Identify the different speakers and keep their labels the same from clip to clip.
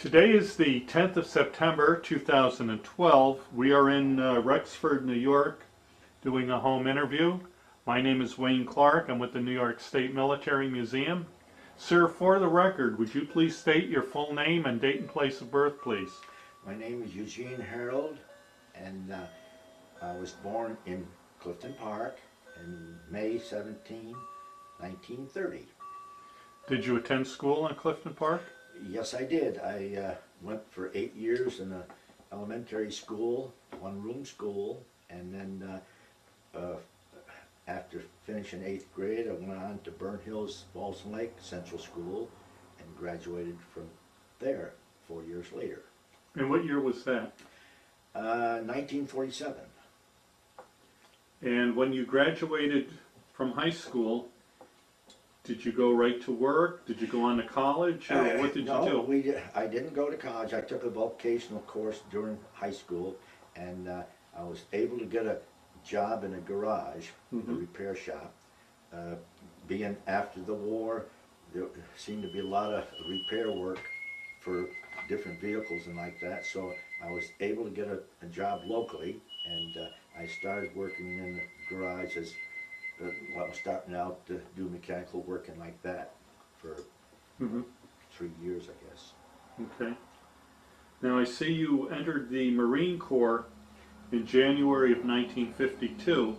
Speaker 1: Today is the 10th of September 2012. We are in Rexford, New York, doing a home interview. My name is Wayne Clark. I'm with the New York State Military Museum. Sir, for the record, would you please state your full name and date and place of birth, please?
Speaker 2: My name is Eugene Herold, and I was born in Clifton Park in May 17, 1930.
Speaker 1: Did you attend school in Clifton Park?
Speaker 2: Yes, I did. I went for 8 years in an elementary school, one-room school, and then after finishing 8th grade, I went on to Burn Hills Falls Lake Central School and graduated from there 4 years later.
Speaker 1: And what year was that?
Speaker 2: 1947.
Speaker 1: And when you graduated from high school, did you go right to work? Did you go on to college? Or what did you do?
Speaker 2: I didn't go to college. I took a vocational course during high school, and I was able to get a job in a garage, a repair shop. Being after the war, there seemed to be a lot of repair work for different vehicles and like that, so I was able to get a job locally, and I started working in the garage as well, starting out to do mechanical work and like that for 3 years, I guess.
Speaker 1: Okay. Now I see you entered the Marine Corps in January of 1952.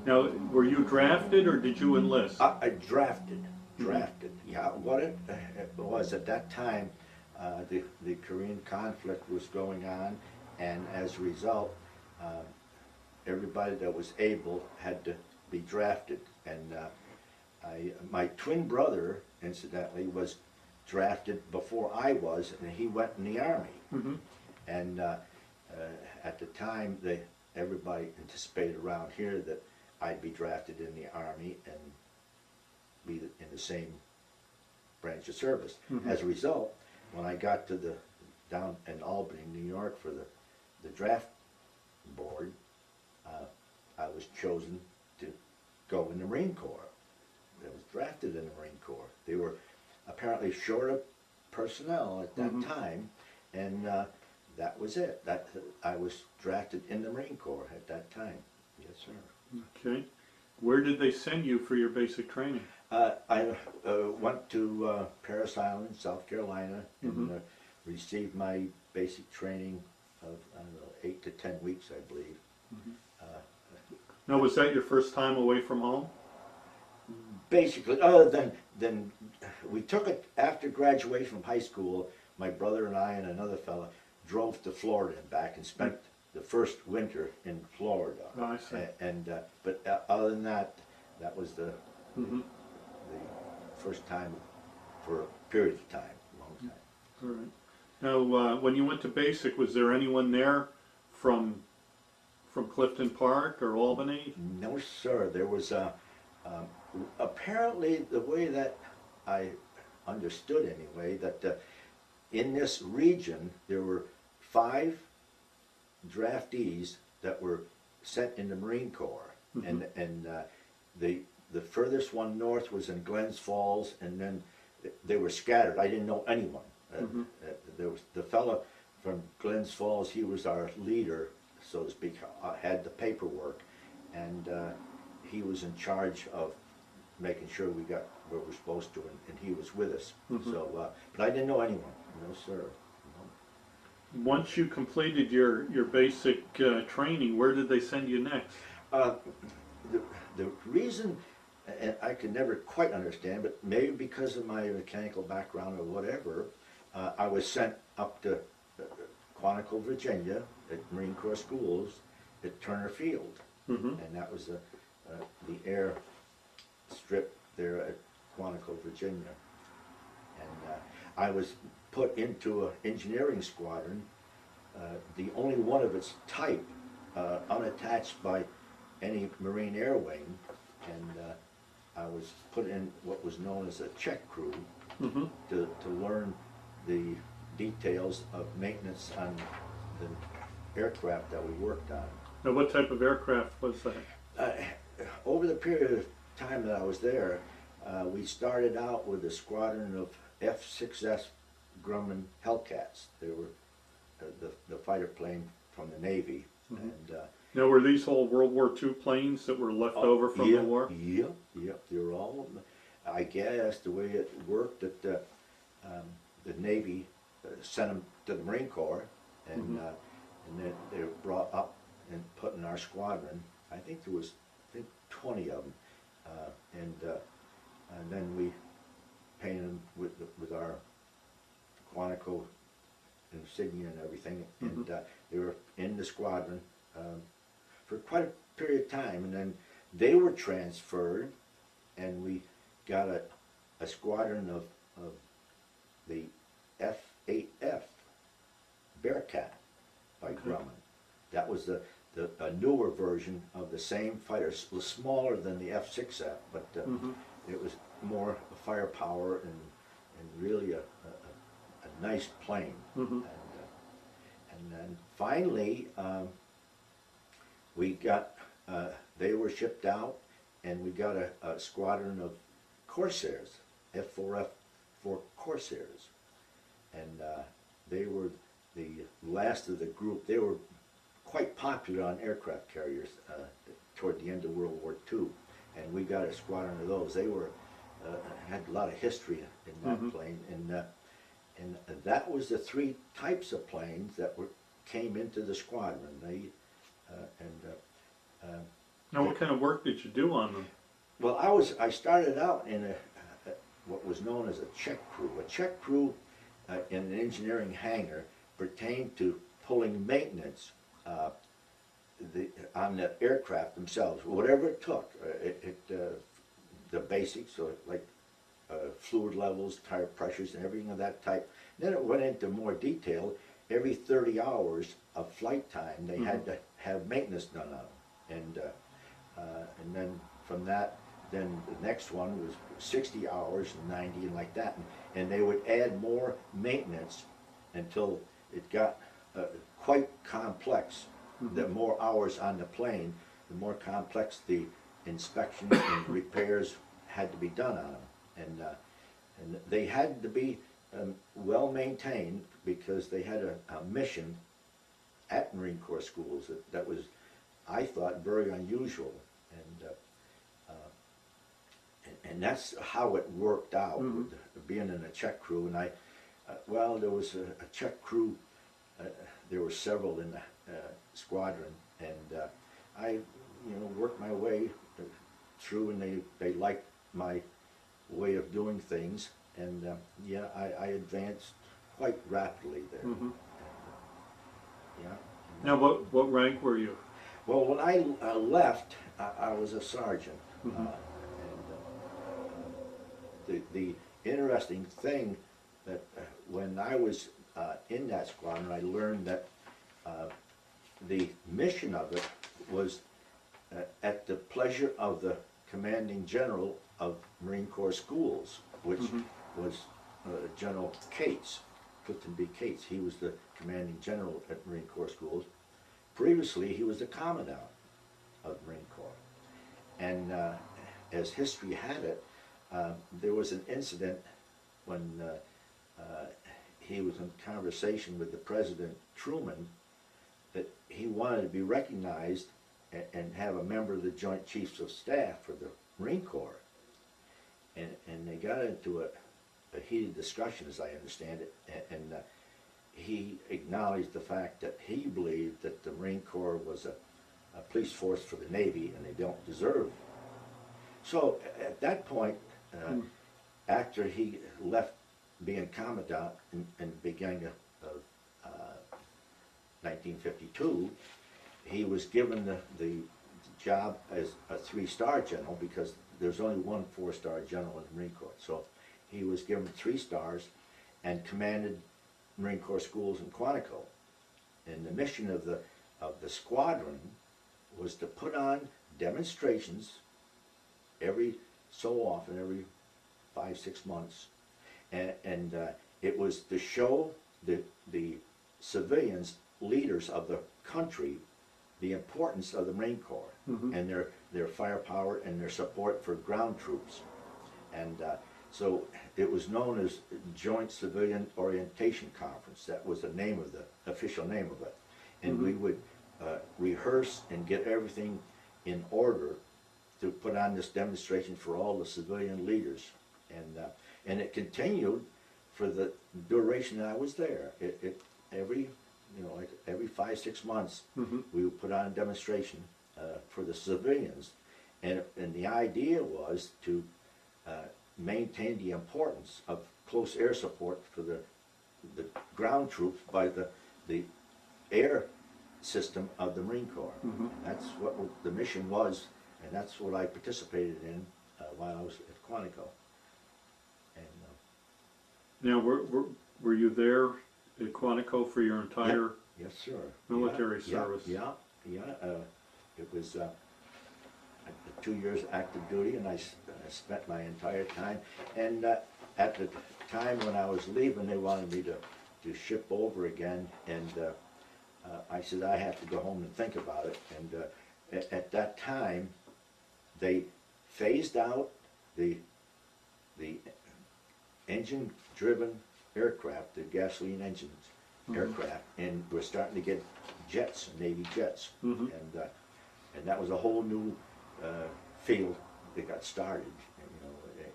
Speaker 1: Now, were you drafted or did you enlist?
Speaker 2: I drafted. Yeah, what it was at that time, the Korean conflict was going on, and as a result, everybody that was able had to be drafted. And my twin brother, incidentally, was drafted before I was, and he went in the Army. And at the time, everybody anticipated around here that I'd be drafted in the Army and be in the same branch of service. As a result, when I got to down in Albany, New York, for the draft board, I was chosen to go in the Marine Corps. I was drafted in the Marine Corps. They were apparently short of personnel at that time, and that was it. I was drafted in the Marine Corps at that time. Yes, sir.
Speaker 1: Okay. Where did they send you for your basic training?
Speaker 2: I went to Parris Island, South Carolina, and received my basic training of, I don't know, 8 to 10 weeks, I believe.
Speaker 1: Now, was that your first time away from home?
Speaker 2: Basically, other than we took it after graduation from high school. My brother and I and another fella drove to Florida and back and spent the first winter in Florida.
Speaker 1: Oh, I see.
Speaker 2: But other than that, that was the first time for a period of time, a long time.
Speaker 1: All right. Now, when you went to basic, was there anyone there from Clifton Park or Albany?
Speaker 2: No, sir. There was apparently, the way that I understood anyway, that in this region there were 5 draftees that were sent in the Marine Corps, and the furthest one north was in Glens Falls, and then they were scattered. I didn't know anyone. There was the fellow from Glens Falls. He was our leader, so to speak. Had the paperwork, and he was in charge of making sure we got where we're supposed to, and he was with us. So, but I didn't know anyone. No, sir. No.
Speaker 1: Once you completed your basic training, where did they send you next?
Speaker 2: The reason, and I could never quite understand, but maybe because of my mechanical background or whatever, I was sent up to Quantico, Virginia, at Marine Corps Schools at Turner Field, and that was the air strip there at Quantico, Virginia. And I was put into an engineering squadron, the only one of its type, unattached by any Marine Air Wing, and I was put in what was known as a check crew to learn the details of maintenance on the aircraft that we worked on.
Speaker 1: Now, what type of aircraft was that?
Speaker 2: Over the period of time that I was there, we started out with a squadron of F-6S Grumman Hellcats. They were the fighter plane from the Navy. And
Speaker 1: Now, were these all World War II planes that were left over from the war?
Speaker 2: Yeah, they were all. I guess the way it worked, that the Navy sent them to the Marine Corps, and then they were brought up and put in our squadron. I think there was 20 of them, and then we painted them with our Quantico insignia and everything, and they were in the squadron for quite a period of time, and then they were transferred, and we got a squadron of the F-8F Bearcat by Grumman. That was a newer version of the same fighter. It was smaller than the F-6F, but it was more firepower and really a nice plane. And then finally, we got, they were shipped out, and we got a squadron of Corsairs, F-4F-4 Corsairs. And they were the last of the group. They were quite popular on aircraft carriers toward the end of World War II. And we got a squadron of those. They were, had a lot of history in that plane. And that was the three types of planes that came into the squadron.
Speaker 1: Now, what kind of work did you do on them?
Speaker 2: Well, I started out in what was known as a check crew. A check crew in an engineering hangar pertained to pulling maintenance on the aircraft themselves, whatever it took. The basics, so like fluid levels, tire pressures, and everything of that type. Then it went into more detail. Every 30 hours of flight time, they had to have maintenance done on them. And then from that, then the next one was 60 hours and 90 and like that. And they would add more maintenance until it got quite complex. The more hours on the plane, the more complex the inspections and repairs had to be done on them. And they had to be well maintained, because they had a mission at Marine Corps schools that was, I thought, very unusual. And that's how it worked out, being in a check crew. And well, there was a check crew, there were several in the squadron, and I worked my way through, and they liked my way of doing things, and yeah, I advanced quite rapidly there. Yeah.
Speaker 1: Now, what rank were you?
Speaker 2: Well, when I left, I was a sergeant. The interesting thing that when I was in that squadron, I learned that the mission of it was at the pleasure of the commanding general of Marine Corps schools, which was General Cates, Clifton B. Cates. He was the commanding general at Marine Corps schools. Previously, he was the commandant of Marine Corps. And as history had it, there was an incident when he was in conversation with the President Truman, that he wanted to be recognized and have a member of the Joint Chiefs of Staff for the Marine Corps. And they got into a heated discussion, as I understand it, and he acknowledged the fact that he believed that the Marine Corps was a police force for the Navy, and they don't deserve. So at that point, after he left being commandant in the beginning of 1952, he was given the job as a 3-star general, because there's only one 4-star general in the Marine Corps. So he was given 3 stars and commanded Marine Corps schools in Quantico. And the mission of the squadron was to put on demonstrations every so often, every 5-6 months, and it was to show the civilians, leaders of the country, the importance of the Marine Corps and their firepower and their support for ground troops. And So it was known as Joint Civilian Orientation Conference. That was the name of the official name of it. And we would rehearse and get everything in order to put on this demonstration for all the civilian leaders. And it continued for the duration that I was there. Every 5-6 months, we would put on a demonstration for the civilians. And the idea was to maintain the importance of close air support for the ground troops by the air system of the Marine Corps. That's what the mission was, and that's what I participated in while I was at Quantico. And
Speaker 1: Now, were you there at Quantico for your entire
Speaker 2: yes, sir.
Speaker 1: military service?
Speaker 2: Yeah. It was 2 years active duty, and I spent my entire time. And at the time when I was leaving, they wanted me to ship over again, and I said I have to go home and think about it. And at that time, they phased out the engine-driven aircraft, the gasoline engines aircraft, and we're starting to get jets, Navy jets, and that was a whole new field that got started.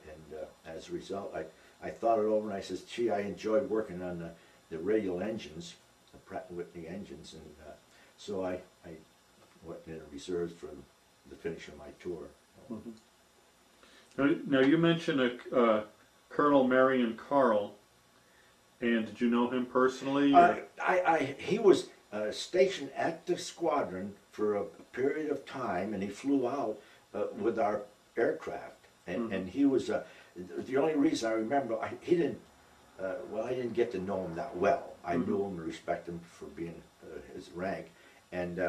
Speaker 2: And as a result, I thought it over, and I says, gee, I enjoyed working on the radial engines, the Pratt & Whitney engines, and so I went in reserves for the finish of my tour.
Speaker 1: Now you mentioned Colonel Marion Carl, and did you know him personally?
Speaker 2: He was stationed at the squadron for a period of time, and he flew out with our aircraft, and he was the only reason I remember I didn't get to know him that well. I knew him and respected him for being his rank, and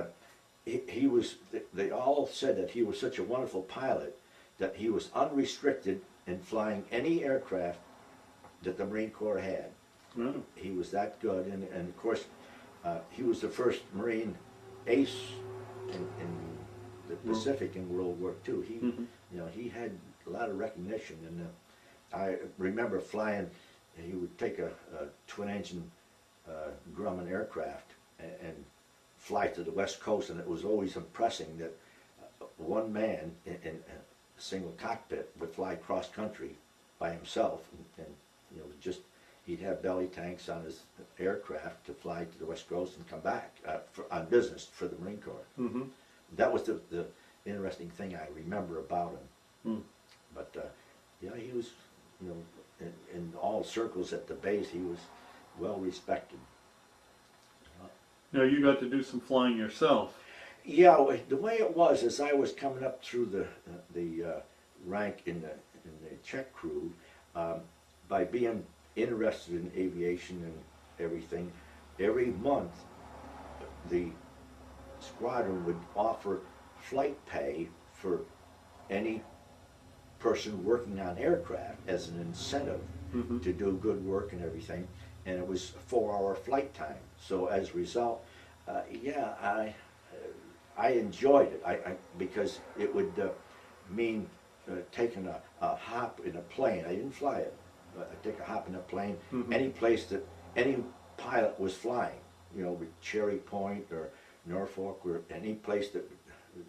Speaker 2: he was. They all said that he was such a wonderful pilot that he was unrestricted in flying any aircraft that the Marine Corps had. He was that good, and of course, he was the first Marine ace in the Pacific in World War II. He had a lot of recognition, and I remember flying. He would take a twin-engine Grumman aircraft and fly to the West Coast, and it was always impressing that one man in a single cockpit would fly cross country by himself, and he'd have belly tanks on his aircraft to fly to the West Coast and come back on business for the Marine Corps. That was the interesting thing I remember about him. But he was, in all circles at the base, he was well respected.
Speaker 1: Now you got to do some flying yourself.
Speaker 2: Yeah, the way it was, as I was coming up through the rank in the check crew, by being interested in aviation and everything, every month the squadron would offer flight pay for any person working on aircraft as an incentive to do good work and everything, and it was 4-hour flight time. So as a result, I enjoyed it because it would mean taking a hop in a plane. I didn't fly it. I'd take a hop in a plane any place that any pilot was flying, with Cherry Point or Norfolk or any place that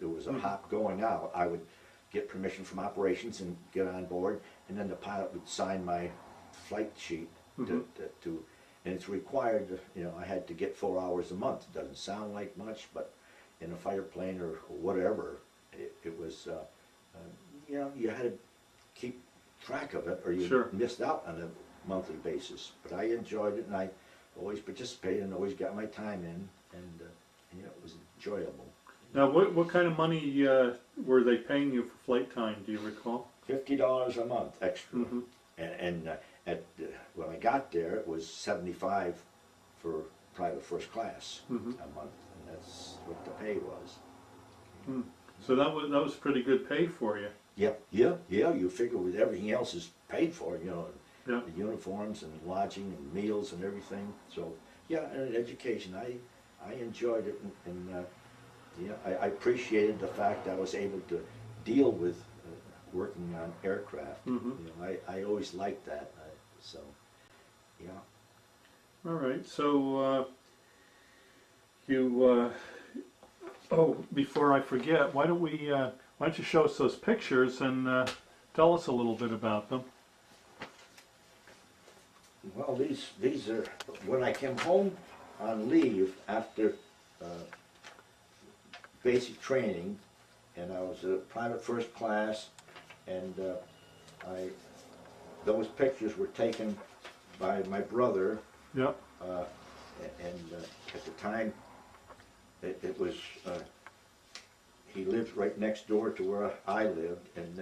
Speaker 2: there was a hop going out. I would get permission from operations and get on board, and then the pilot would sign my flight sheet to and it's required. I had to get 4 hours a month. It doesn't sound like much, but in a fighter plane or whatever, it was you had to keep track of it, or you missed out on a monthly basis. But I enjoyed it, and I always participated and always got my time in, and it was enjoyable.
Speaker 1: Now, what kind of money were they paying you for flight time? Do you recall?
Speaker 2: $50 a month extra, and when I got there, it was $75 for private first class a month, and that's what the pay was.
Speaker 1: So that was pretty good pay for you.
Speaker 2: Yeah. You figure with everything else is paid for, the uniforms and lodging and meals and everything. So and education, I enjoyed it, and I appreciated the fact I was able to deal with working on aircraft.
Speaker 1: Mm-hmm.
Speaker 2: You know, I always liked that. So, yeah.
Speaker 1: All right. So oh, before I forget, why don't you show us those pictures and tell us a little bit about them?
Speaker 2: Well, these are when I came home on leave after basic training, and I was a private first class, and those pictures were taken by my brother.
Speaker 1: Yep.
Speaker 2: And at the time, it was he lived right next door to where I lived, and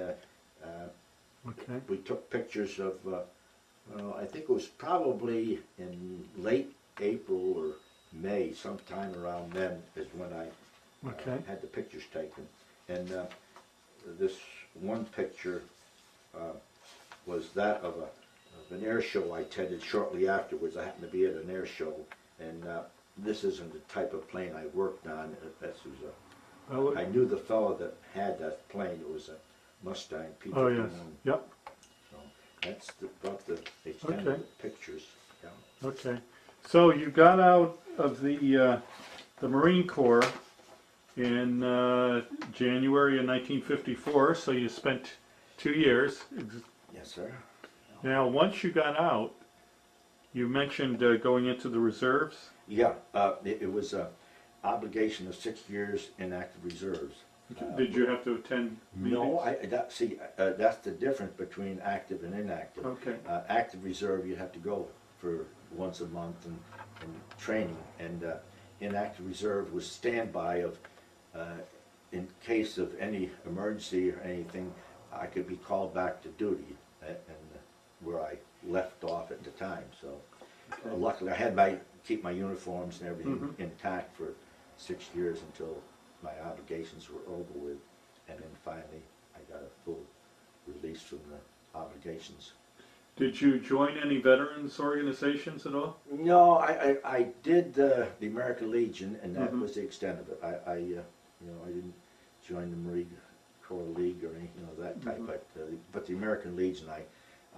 Speaker 1: Okay.
Speaker 2: we took pictures of. Well, I think it was probably in late April or May, sometime around then is when I had the pictures taken. And this one picture was that of an air show I attended shortly afterwards. I happened to be at an air show, and this isn't the type of plane I worked on. I knew the fellow that had that plane. It was a Mustang P-51.
Speaker 1: Oh yes. Yep.
Speaker 2: That's about the extent of the pictures. Yeah.
Speaker 1: Okay. So you got out of the Marine Corps in January of 1954. So you spent 2 years.
Speaker 2: Yes, sir.
Speaker 1: Now, once you got out, you mentioned going into the reserves.
Speaker 2: Yeah. It was an obligation of 6 years in active reserves.
Speaker 1: Did you have to attend meetings?
Speaker 2: No, that's the difference between active and inactive.
Speaker 1: Okay.
Speaker 2: Active reserve, you have to go for once a month and training, and inactive reserve was standby of, in case of any emergency or anything, I could be called back to duty, and where I left off at the time. So luckily I had keep my uniforms and everything intact for 6 years until my obligations were over with, and then finally I got a full release from the obligations.
Speaker 1: Did you join any veterans organizations at all?
Speaker 2: No, I did the American Legion, and that was the extent of it. I didn't join the Marine Corps League or anything of that type, but the American Legion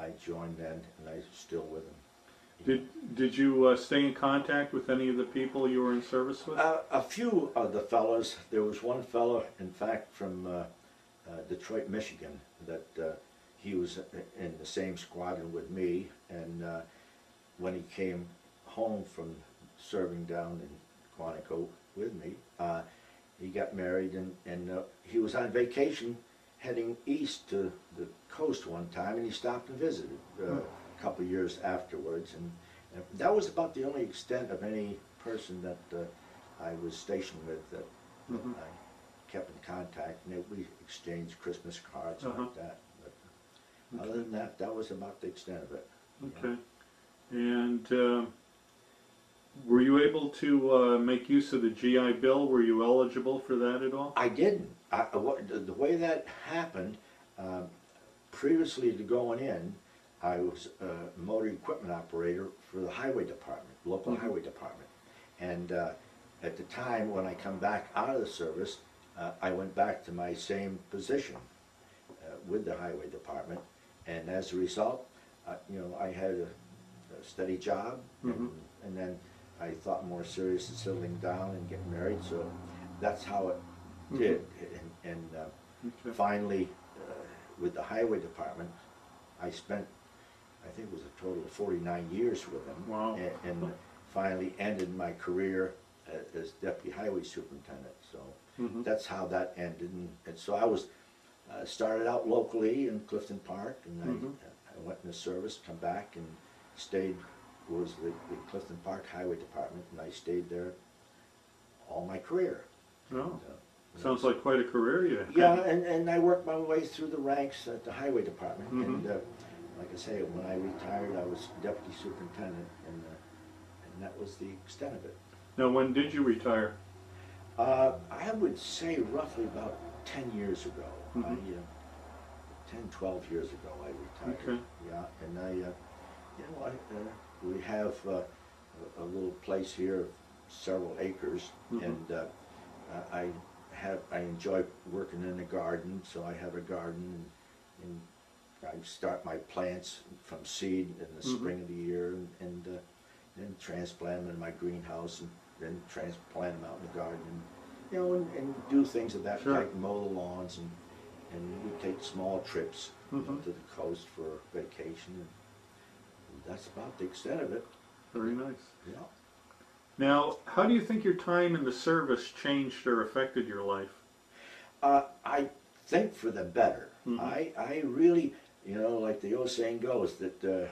Speaker 2: I joined then, and I'm still with them.
Speaker 1: Did you stay in contact with any of the people you were in service with?
Speaker 2: A few of the fellows. There was one fellow, in fact, from Detroit, Michigan, that he was in the same squadron with me, and when he came home from serving down in Quantico with me, he got married, and he was on vacation heading east to the coast one time, and he stopped and visited. Couple of years afterwards, and that was about the only extent of any person that I was stationed with that I kept in contact, and we exchanged Christmas cards like that. But other than that, that was about the extent of it.
Speaker 1: Okay. And were you able to make use of the GI Bill? Were you eligible for that at all?
Speaker 2: I didn't. The way that happened, previously to going in, I was a motor equipment operator for the highway department, local highway department. And at the time when I come back out of the service, I went back to my same position with the highway department. And as a result, I had a steady job, and then I thought more serious in settling down and getting married. So that's how it did. And finally, with the highway department, I spent, I think it was a total of 49 years with them.
Speaker 1: Wow.
Speaker 2: And finally ended my career as deputy highway superintendent. So that's how that ended. And so I was started out locally in Clifton Park, and I went in the service, come back, and stayed. Was the Clifton Park Highway Department, and I stayed there all my career.
Speaker 1: Oh. Sounds like quite a career you had.
Speaker 2: Yeah, and I worked my way through the ranks at the highway department, and like I say, when I retired, I was deputy superintendent, and that was the extent of it.
Speaker 1: Now, when did you retire?
Speaker 2: I would say roughly about 10 years ago. 10, 12 years ago I retired.
Speaker 1: Okay.
Speaker 2: Yeah, and we have a little place here of several acres, and I enjoy working in the garden, so I have a garden, and I start my plants from seed in the spring of the year, and then transplant them in my greenhouse, and then transplant them out in the garden, and, you know, and do things of that type, and mow the lawns, and we take small trips you know, to the coast for vacation, and that's about the extent of it.
Speaker 1: Very nice.
Speaker 2: Yeah.
Speaker 1: Now, how do you think your time in the service changed or affected your life?
Speaker 2: I think for the better. I really, you know, like the old saying goes, that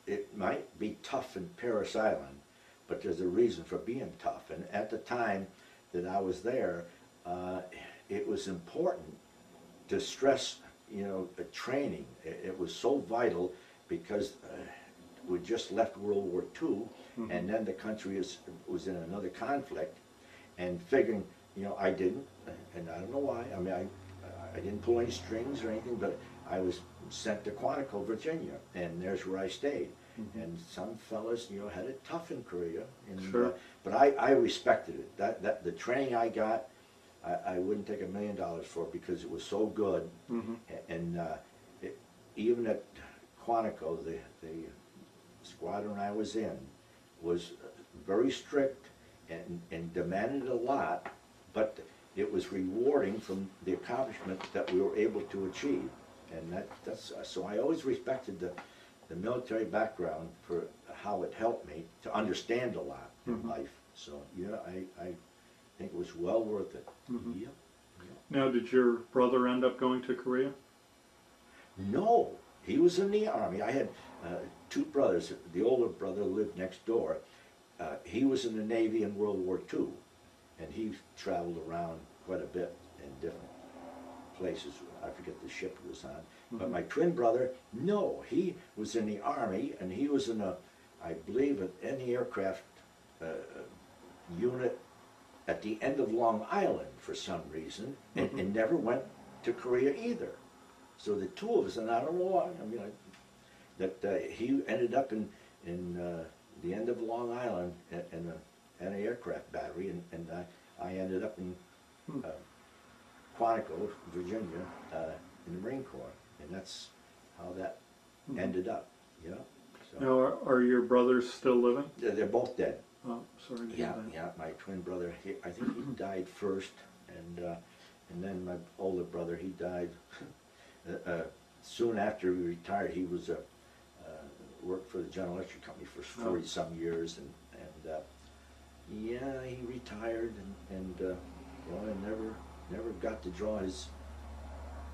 Speaker 2: it might be tough in Paris Island, but there's a reason for being tough. And at the time that I was there, it was important to stress, you know, the training. It was so vital because we just left World War II, and then the country was in another conflict, and figuring, you know, I didn't, and I don't know why. I mean, I didn't pull any strings or anything, but I was sent to Quantico, Virginia, and there's where I stayed. And some fellas, you know, had it tough in Korea, and but I respected it. That the training I got, I wouldn't take $1 million for it because it was so good. And even at Quantico, the squadron I was in was very strict and demanded a lot, but it was rewarding from the accomplishment that we were able to achieve. And that's so I always respected the military background for how it helped me to understand a lot in life. So yeah, I think it was well worth it. Yep.
Speaker 1: Now, did your brother end up going to Korea?
Speaker 2: No, he was in the Army. I had two brothers. The older brother lived next door. He was in the Navy in World War II, and he traveled around quite a bit in different places. I forget the ship he was on. But my twin brother, no, he was in the Army, and he was in I believe, an anti-aircraft unit at the end of Long Island for some reason, and never went to Korea either. So the two of us, and I don't know why, I mean, that he ended up in the end of Long Island in an anti-aircraft battery, and I ended up in Quantico, Virginia, in the Marine Corps, and that's how that ended up. Yeah. So.
Speaker 1: Now, are your brothers still living?
Speaker 2: They're both dead.
Speaker 1: Oh, sorry to hear that.
Speaker 2: Yeah. My twin brother, I think he died first, and then my older brother, he died soon after we retired. He was worked for the General Electric Company for 40-some years, and yeah, he retired, and well, I never got to draw his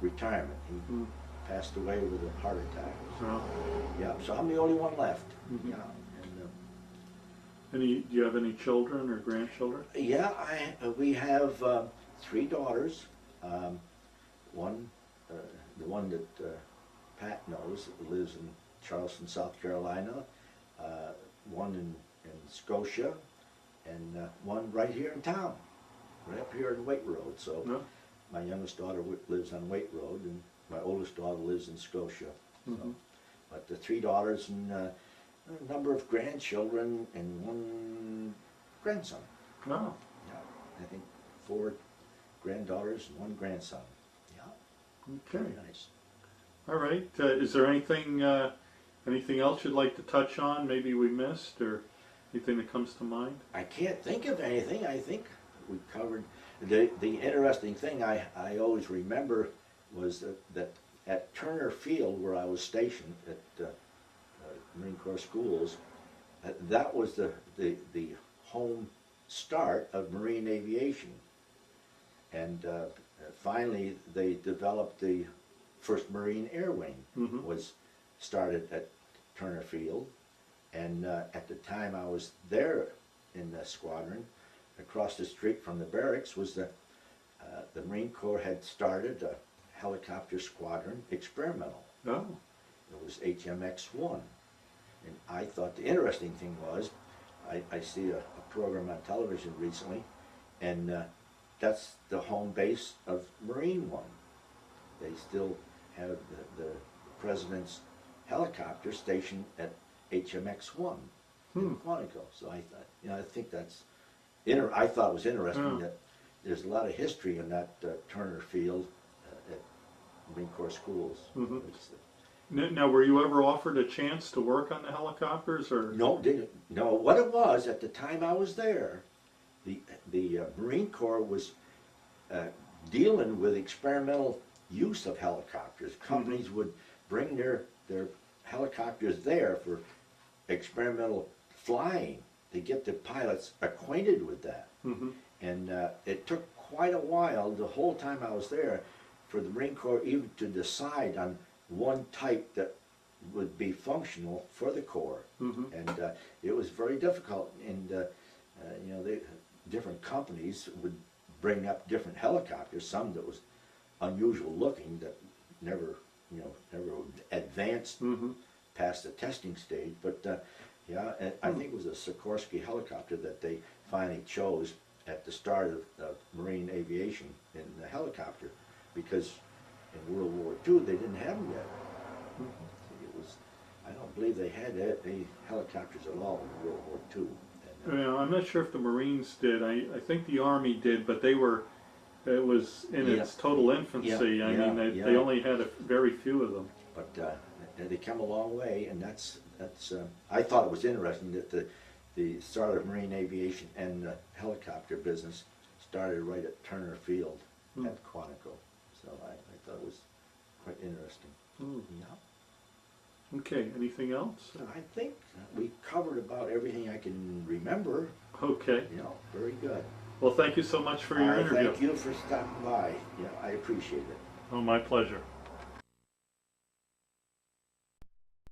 Speaker 2: retirement. He passed away with a heart attack. So, yeah, so I'm the only one left. Yeah.
Speaker 1: Do you have any children or grandchildren?
Speaker 2: Yeah, we have 3 daughters. One, the one that Pat knows, lives in Charleston, South Carolina. One in Scotia, and one right here in town, right up here in Waite Road. So my youngest daughter lives on Waite Road, and my oldest daughter lives in Scotia. So, but the 3 daughters and a number of grandchildren and 1 grandson.
Speaker 1: Oh.
Speaker 2: Yeah, I think 4 granddaughters and 1 grandson. Yeah.
Speaker 1: Okay.
Speaker 2: Very nice.
Speaker 1: All right. Is there anything else you'd like to touch on? Maybe we missed, or anything that comes to mind?
Speaker 2: I can't think of anything. I think we covered the interesting thing. I always remember was that at Turner Field, where I was stationed at Marine Corps Schools, that was the home start of marine aviation. And finally, they developed the first Marine Air Wing, was started at Turner Field. And at the time I was there in the squadron, across the street from the barracks was the Marine Corps had started a helicopter squadron experimental.
Speaker 1: Oh.
Speaker 2: It was HMX-1. And I thought the interesting thing was, I see a program on television recently, and that's the home base of Marine One. They still have the President's helicopter stationed at HMX-1 in Quantico. So I thought, I think that's, I thought it was interesting that there's a lot of history in that Turner Field at Marine Corps schools.
Speaker 1: Mhm.
Speaker 2: It's,
Speaker 1: Now, were you ever offered a chance to work on the helicopters, or?
Speaker 2: no, didn't. No, what it was at the time I was there, the Marine Corps was dealing with experimental use of helicopters. Companies would bring their helicopters there for experimental flying to get the pilots acquainted with that.
Speaker 1: Mhm.
Speaker 2: And it took quite a while, the whole time I was there, for the Marine Corps even to decide on one type that would be functional for the Corps.
Speaker 1: Mhm.
Speaker 2: And it was very difficult. And you know, different companies would bring up different helicopters, some that was unusual looking, that never, you know, never advanced
Speaker 1: Mhm.
Speaker 2: past the testing stage. But yeah, and I think it was a Sikorsky helicopter that they finally chose at the start of marine aviation in the helicopter, because in World War II they didn't have them yet. It was, I don't believe they had any helicopters at all in World War II. And,
Speaker 1: Well, I'm not sure if the Marines did. I think the Army did, but they were, it was in its total infancy. I mean, they only had very few of them.
Speaker 2: But they come a long way, and that's I thought it was interesting that the start of marine aviation and the helicopter business started right at Turner Field at Quantico. So I thought it was quite interesting.
Speaker 1: Mm.
Speaker 2: Yeah.
Speaker 1: Okay, anything else?
Speaker 2: I think we covered about everything I can remember.
Speaker 1: Okay.
Speaker 2: You know, very good.
Speaker 1: Well, thank you so much for your interview.
Speaker 2: Thank you for stopping by. Yeah, I appreciate it.
Speaker 1: Oh, my pleasure.